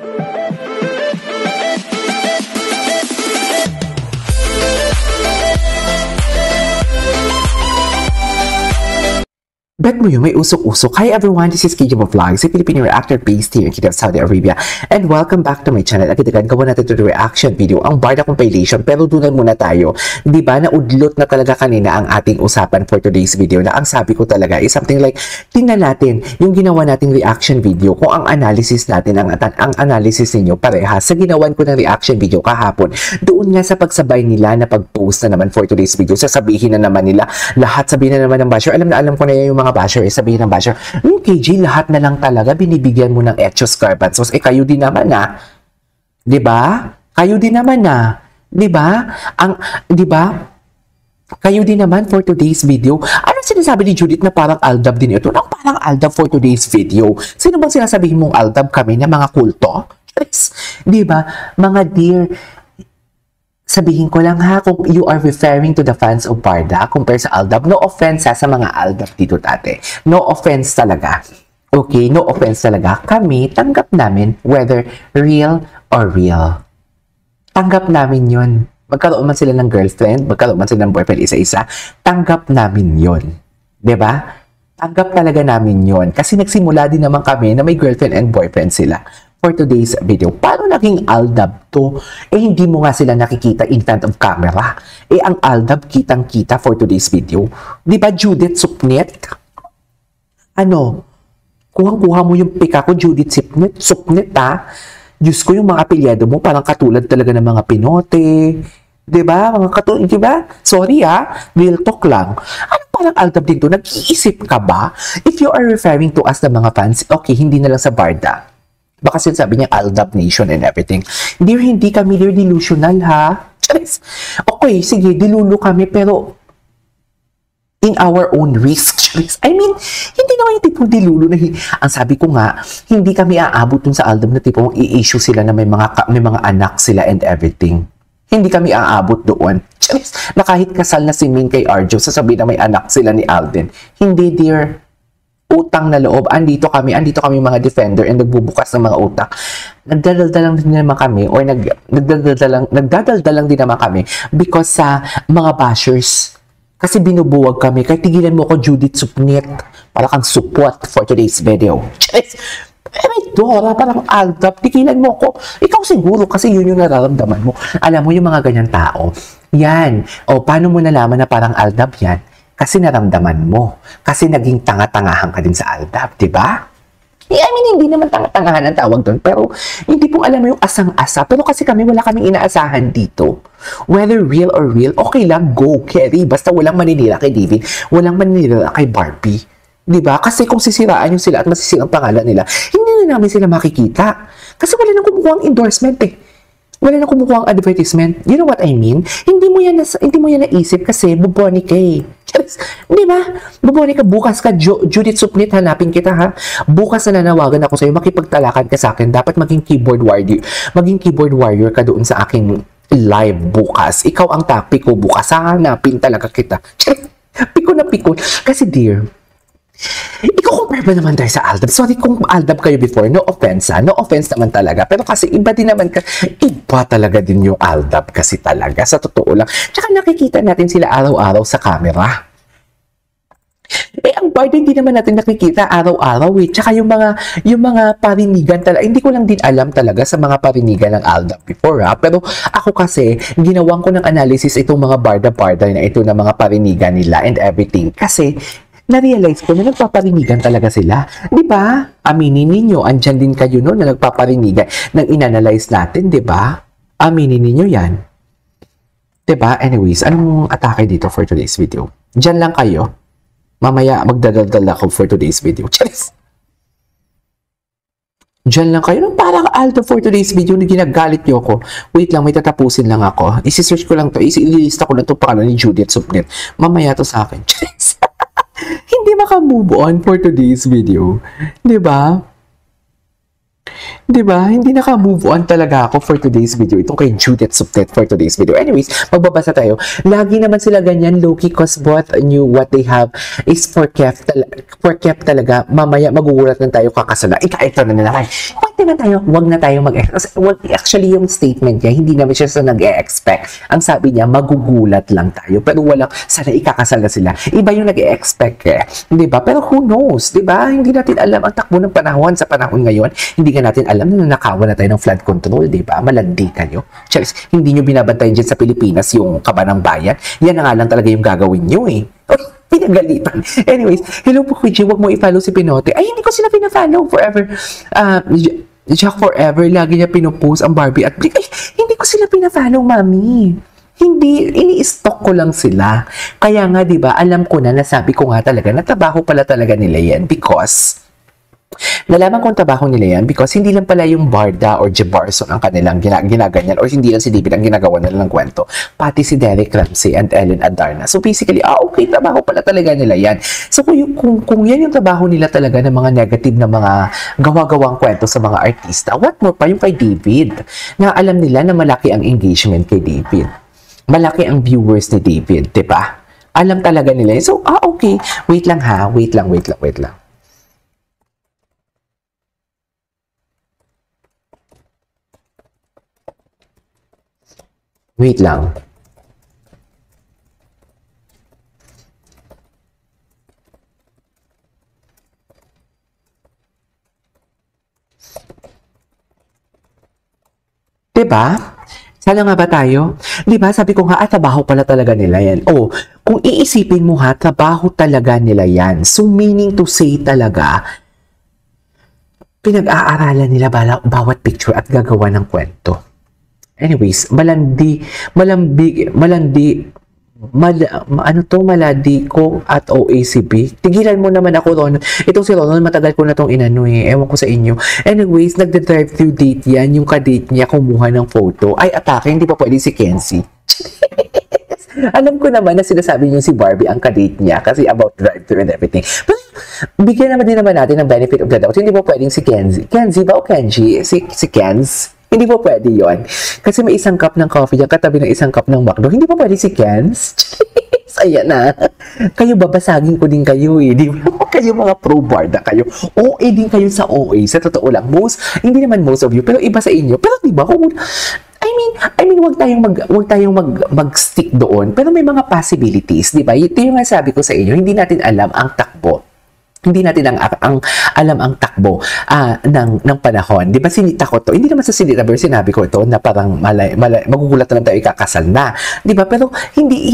Bet mo yun, may usok-usok. Hi everyone, this is KJ Vlogs, a Filipino reactor based here in Kiev, Saudi Arabia. And welcome back to my channel. Agad-agad gawa natin ito reaction video, ang Barda compilation. Pero doon muna tayo. Diba, naudlot na talaga kanina ang ating usapan for today's video na ang sabi ko talaga is something like, tingnan natin yung ginawa nating reaction video, kung ang analysis natin, ang analysis ninyo parehas sa ginawan ko ng reaction video kahapon. Doon nga sa pagsabay nila na pag-post na naman for today's video, sasabihin na naman nila, lahat sabihin na naman ng basher. Alam ko na yung mga basher, sabihin ng basher, KJ, lahat na lang talaga binibigyan mo ng Hechos Garbanzos. Kayo din naman na. Diba? Kayo din naman na. Diba? Diba? Kayo din naman for today's video. Ano sinasabi ni Judith na parang Aldab din ito? Nang parang Aldab for today's video. Sino bang sinasabihin mong Aldab kami na mga kulto? Diba? Mga dear, sabihin ko lang ha, kung you are referring to the fans of Barda compared sa Aldab, no offense sa mga Aldab dito tate. No offense talaga. Okay, no offense talaga. Kami, tanggap namin whether real or real. Tanggap namin yun. Magkaroon man sila ng girlfriend, magkaroon man sila ng boyfriend isa-isa, tanggap namin yun. Diba? Tanggap talaga namin yun. Kasi nagsimula din naman kami na may girlfriend and boyfriend sila. For today's video, paano naging Aldab to? Hindi mo nga sila nakikita in front of camera. Ang Aldab kitang-kita for today's video. Di ba, Judith Supnet? Ano? Kuhang-kuha mo yung pika ko, Judith Supnet, ha? Diyos ko, yung mga apelyado mo, parang katulad talaga ng mga pinote. Di ba? Mga katulad, di ba? Sorry, ha? Real talk lang. Ano parang Aldab dito? Nag-iisip ka ba? If you are referring to us na mga fans, okay, hindi na lang sa Barda. Baka sinasabi niya Aldab Nation and everything. Dear, hindi kami dear delusional, ha? Charis. Okay, sige, dilulo kami, pero in our own risk. Charis. I mean, hindi naman yung tipong dilulo na, ang sabi ko nga, hindi kami aabot dun sa Aldab na tipong i-issue sila na may mga anak sila and everything. Hindi kami aabot doon. Charis. Na kahit kasal na si Min kay Arjo, sasabihin na may anak sila ni Alden. Hindi, dear. Utang na loob, andito kami mga defender and nagbubukas ng mga utak. Nagdadaldalang din naman kami or nagdadaldalang din naman kami because sa mga bashers. Kasi binubuwag kami. Kaya tigilan mo ko, Judith Supnet, para kang support for today's video. Dora, parang Aldab, tigilan mo ko. Ikaw siguro kasi yun yung nararamdaman mo. Alam mo yung mga ganyan tao. Yan. O, paano mo nalaman na parang Aldab yan? Kasi naramdaman mo. Kasi naging tanga-tangahan ka din sa Aldab, di ba? I mean, hindi naman tanga-tangahan ang tawag doon. Pero, hindi pong alam mo yung asang-asa. Pero kasi wala kaming inaasahan dito. Whether real or real, okay lang, go, carry. Basta walang maninira kay David. Walang maninira kay Barbie. Di ba? Kasi kung sisiraan yung sila at masisiraan ang pangalan nila, hindi na namin sila makikita. Kasi wala nang kumukuha ang endorsement eh. Wala na kumukuha ang advertisement. You know what I mean? Hindi mo yan naisip kasi bubonic eh. Di ba? Bubonic ka, bukas ka, Judith Supnet, hanapin kita ha. Bukas na nanawagan ako sa'yo, makipagtalakan ka sa akin. Dapat maging keyboard warrior ka doon sa aking live bukas. Ikaw ang topic ko bukas. Hanapin talaga kita. Piko na piko. Kasi dear, ikaw compare ba naman tayo sa Aldab? Sorry kung Aldab kayo before, no offense ha? No offense naman talaga. Pero kasi iba din naman iba talaga din yung Aldab kasi talaga. Sa totoo lang. Tsaka nakikita natin sila araw-araw sa camera. Ang Barda hindi naman natin nakikita araw-araw eh. Tsaka yung mga parinigan talaga. Hindi ko lang din alam talaga sa mga parinigan ng Aldab before ha. Pero ako kasi, ginawan ko ng analysis itong mga Barda na ito na mga parinigan nila and everything. Kasi, na-realize ko na nagpaparinigan talaga sila. Di ba? Aminin ninyo, andyan din kayo no, na nagpaparinigan nang inanalyze natin, di ba? Aminin ninyo yan. Di ba? Anyways, anong atake dito for today's video? Diyan lang kayo. Mamaya magdadaldal ako for today's video. Charis! Diyan lang kayo. Nung parang Aldo for today's video na ginagalit nyo ako. Wait lang, may tatapusin lang ako. Isi-search ko lang to. Isi-lista ko lang to pangalan ni Judith Supnet. Mamaya to sa akin. Charis! Hindi maka-move on for today's video. Diba? Diba? Hindi naka-move on talaga ako for today's video. Ito kay Judith Subtet for today's video. Anyways, magbabasa tayo. Lagi naman sila ganyan, low-key, cause both knew what they have is for kept talaga. Mamaya, magugulat na tayo kakasala. Ito na naman. Wag na tayo actually, yung statement niya, hindi naman siya sa nag-e-expect. Ang sabi niya, magugulat lang tayo. Pero walang, sana ikakasal na sila. Iba yung nag-e-expect eh. Diba? Pero who knows? Diba? Hindi natin alam ang takbo ng panahon sa panahon ngayon. Hindi ka natin alam na nakawan na tayo ng flood control, di ba? Malandi kayo. Charis, hindi nyo binabantayan dyan sa Pilipinas yung kaba ng bayan. Yan na nga lang talaga yung gagawin nyo eh. Pinagalitan. Anyways, hello po, Kuchi. Huwag mo i-follow si Pinote. Ay, hindi ko sila pina-follow forever. Jack Forever, lagi niya pinupost ang Barbie at Blake. Ay, hindi ko sila pina-follow, mami. Hindi, ini-stalk ko lang sila. Kaya nga, di ba, alam ko na, nasabi ko nga talaga, na trabaho pala talaga nila yan because nalaman kong trabaho nila yan because hindi lang pala yung Barda or Jebarson ang kanilang ginaganyan or hindi lang si David ang ginagawa nila ng kwento. Pati si Derek Ramsey and Ellen Adarna. So basically, okay, trabaho pala talaga nila yan. So kung yan yung trabaho nila talaga ng mga negative na mga gawa-gawang kwento sa mga artista, what more pa yung kay David? Na alam nila na malaki ang engagement kay David. Malaki ang viewers ni David, diba? Alam talaga nila. So, okay. Wait lang ha. Wait lang. Wait lang. Diba? Sana nga ba tayo? Diba? Sabi ko nga, trabaho pala talaga nila yan. Kung iisipin mo ha, trabaho talaga nila yan. So, meaning to say talaga, pinag-aaralan nila bawat picture at gagawa ng kwento. Anyways, malandi ko at OACB. Tigilan mo naman ako, Ron. Itong si Ronald, matagal ko na tong inano eh. Ewan ko sa inyo. Anyways, nagde-drive-through date yan. Yung kadate niya kumuha ng photo. Ay, atake, hindi pa pwede si Kenzie. Alam ko naman na sinasabi niyo si Barbie ang kadate niya kasi about drive-through and everything. Pero, bigyan naman din naman natin ng benefit of the doubt. Hindi pa pwedeng si Kenzie. Kenzie ba o Kenji? Si Kenz? Hindi po pwede yon. Kasi may isang cup ng coffee dyan, katabi ng isang cup ng McDo. Hindi pa pwede si Kenz. Ayan na. Kayo, babasagin ko din kayo eh. Di ba? Kayo mga pro-barda kayo. OA din kayo sa OA. Sa totoo lang. Hindi naman most of you, pero iba sa inyo. Pero di ba? I mean, wag tayong mag-stick doon. Pero may mga possibilities, di ba? Ito yung sabi ko sa inyo, hindi natin alam ang takbo. Hindi natin alam ang takbo ng panahon. Di ba sinita ko to? Hindi naman sa sinita, pero sinabi ko ito na parang magugulat na lang tayo ikakasal na. Di ba? Pero hindi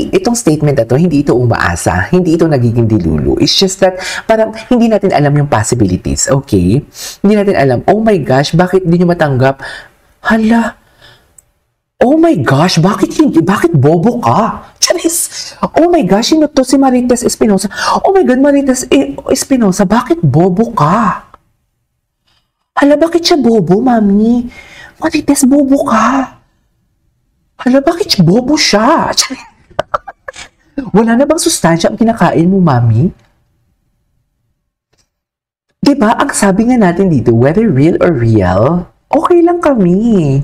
itong statement na to, hindi ito umaasa. Hindi ito nagiging dilulu. It's just that parang hindi natin alam yung possibilities. Okay? Hindi natin alam, oh my gosh, bakit di nyo matanggap? Hala, oh my gosh, bakit bobo ka? Charis! Oh my gosh, sino to si Marites Espinosa? Oh my God, Marites Espinosa, bakit bobo ka? Hala, bakit siya bobo, mami? Marites, bobo ka. Hala, bakit bobo siya? Wala na bang sustansya ang kinakain mo, mami? Diba, ang sabi nga natin dito, whether real or real, okay lang kami.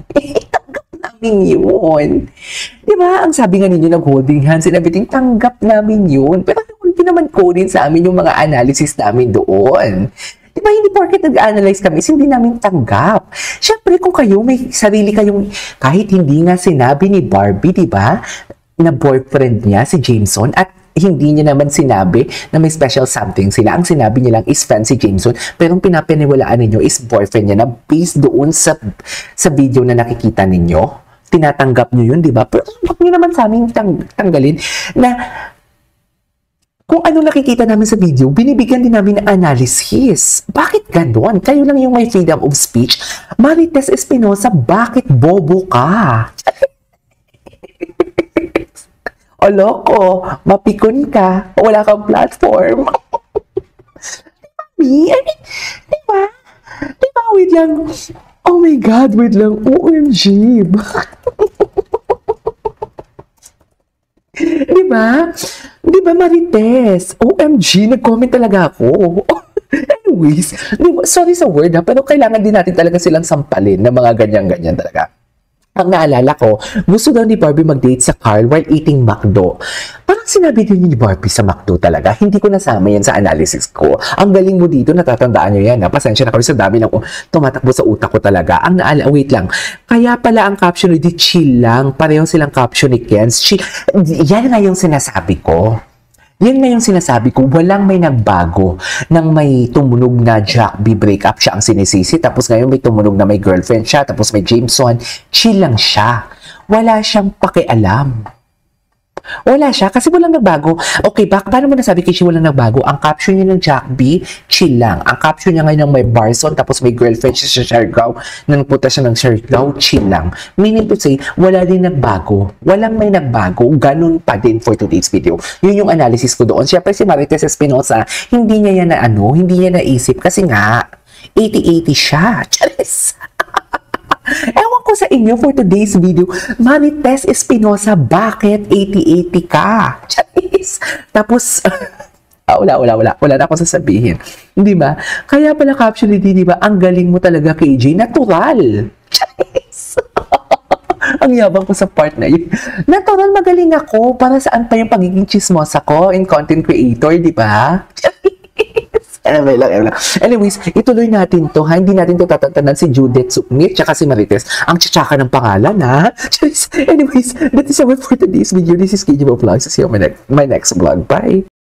Namin yun. Diba? Ang sabi nga ninyo, nag-holding hands and everything, tanggap namin yun. Pero hindi naman kunin sa amin yung mga analysis namin doon. Diba? Hindi porket nag-analyze kami, hindi namin tanggap. Siyempre, kung kayo, may sarili kayong, kahit hindi nga sinabi ni Barbie, diba? Na boyfriend niya, si Jameson, at hindi niya naman sinabi na may special something sila. Ang sinabi niya lang is friend si Jameson, pero ang pinapaniwalaan ninyo is boyfriend niya na based doon sa video na nakikita ninyo. Tinatanggap niyo yun, di ba? Pero huwag niyo naman sa amin tanggalin na kung ano nakikita namin sa video, binibigyan din namin ng analysis. Bakit gano'n? Kayo lang yung may freedom of speech. Marites Espinosa, bakit bobo ka? O loko, mapikon ka, wala kang platform. I mean, diba? Diba, wait lang. Oh my God, wait lang. OMG. Diba? Diba, Marites? OMG, nag-comment talaga ako. Anyways, sorry sa word ha, pero kailangan din natin talaga silang sampalin na mga ganyan-ganyan talaga. Ang naalala ko, gusto daw ni Barbie mag-date sa Carl while eating McDo. Parang sinabi din ni Barbie sa McDo talaga. Hindi ko nasama yan sa analysis ko. Ang galing mo dito, natatandaan nyo yan. Pasensya na kami sa dami ng tumatakbo sa utak ko talaga. Ang naalala, wait lang. Kaya pala ang caption ni chill lang. Pareho silang caption ni Ken's. Yan nga yung sinasabi ko. Yan nga yung sinasabi ko, walang may nagbago nang may tumunog na Jack B breakup siya ang sinisisi, tapos ngayon may tumunog na may girlfriend siya, tapos may Jameson, chill lang siya. Wala siyang pakialam. Wala siya, kasi walang nagbago. Okay, paano mo nasabi kasi walang nagbago? Ang caption niya ng Jack B, chill lang. Ang caption niya ngayon ng may Barson, tapos may girlfriend siya sa Siargao, nang punta siya ng Siargao, chill lang. Meaning to say, wala din nagbago. Walang may nagbago. Ganun pa din for today's video. Yun yung analysis ko doon. Siyempre si Marites Espinosa, hindi niya yan na hindi niya naisip kasi nga, 80-80 siya. Charis! Ewan ko sa inyo for today's video, Marites Espinosa, bakit 80-80 ka? Charis! Tapos, wala na akong sasabihin. Di ba? Kaya pala caption di ba, ang galing mo talaga, KJ, natural. Charis! Ang yabang ko sa part na yun. Natural, magaling ako. Para saan pa yung pagiging chismosa ko in content creator, di ba? Charis! Anyways, ituloy natin to ha. Hindi natin to tatantanan si Judith Suknit tsaka si Marites. Ang tsatsaka ng pangalan ha. Anyways, that is all for today's video. This is KJ Vlogs. See you on my next vlog. Bye!